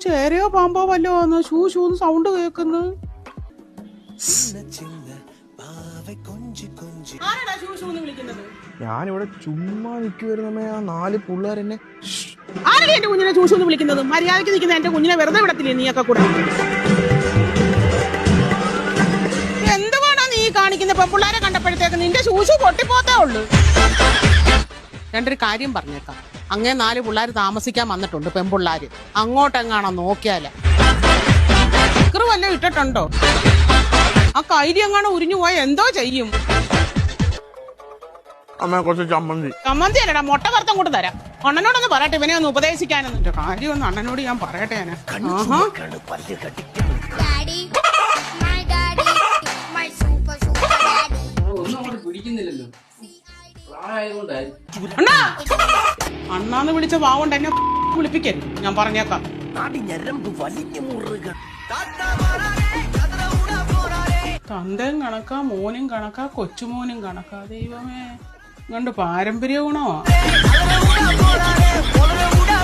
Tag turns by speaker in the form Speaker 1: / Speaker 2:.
Speaker 1: ചേരയോ പാമ്പോ വല്ലോ വന്ന് shoe ഷൂന്ന് sound കേക്കുന്നു.
Speaker 2: ഞാനിവിടെ ചുമ്മാ നിൽക്കുവായിരുന്നമ്മേ. ആ 4 പിള്ളേരെന്നെ.
Speaker 1: ആരുടെ എന്റെ കുഞ്ഞിനെ ചൂഷൂന്ന് വിളിക്കുന്നത്? മര്യാദയ്ക്ക് നിൽക്കുന്ന എന്റെ കുഞ്ഞിനെ വെറുതെ വിടത്തില്ലേ നീയൊക്കെ കൂടെ? എന്തുകൊണ്ടാ നീ കാണിക്കുന്ന? പെൺപിള്ളേരെ കണ്ടപ്പോഴത്തേക്ക് നിന്റെ ശൂശു പൊട്ടിപ്പോത്തേ ഉള്ളു. രണ്ടൊരു കാര്യം പറഞ്ഞേക്കാം. അങ്ങേ 4 പിള്ളേർ താമസിക്കാൻ വന്നിട്ടുണ്ട്, പെൺപിള്ളാര്. അങ്ങോട്ടെങ്ങാണോ നോക്കിയാല് വല്ലതും ഇട്ടിട്ടുണ്ടോ? ആ കൈര്യം എങ്ങാണോ ഉരിഞ്ഞു പോയ എന്തോ ചെയ്യും?
Speaker 2: അമ്മ കുറച്ച് ചമ്മന്തി.
Speaker 1: ചമ്മന്തി അല്ലടാ, മുട്ട വറുത്തം കൊണ്ട് തരാം. അണ്ണനോടൊന്ന് പറയട്ടെ, ഇവനെ ഒന്ന് ഉപദേശിക്കാനെന്ന്. കാര്യമൊന്നും അണ്ണനോട് ഞാൻ പറയട്ടെ. അണ്ണാന്ന് വിളിച്ച വാവുണ്ട് എന്നെ വിളിപ്പിക്കരുത്, ഞാൻ പറഞ്ഞേക്കാം. തന്തയും കണക്കാ, മോനും കണക്കാ, കൊച്ചുമോനും കണക്കാ. ദൈവമേ, കണ്ട് പാരമ്പര്യ ഗുണമാ.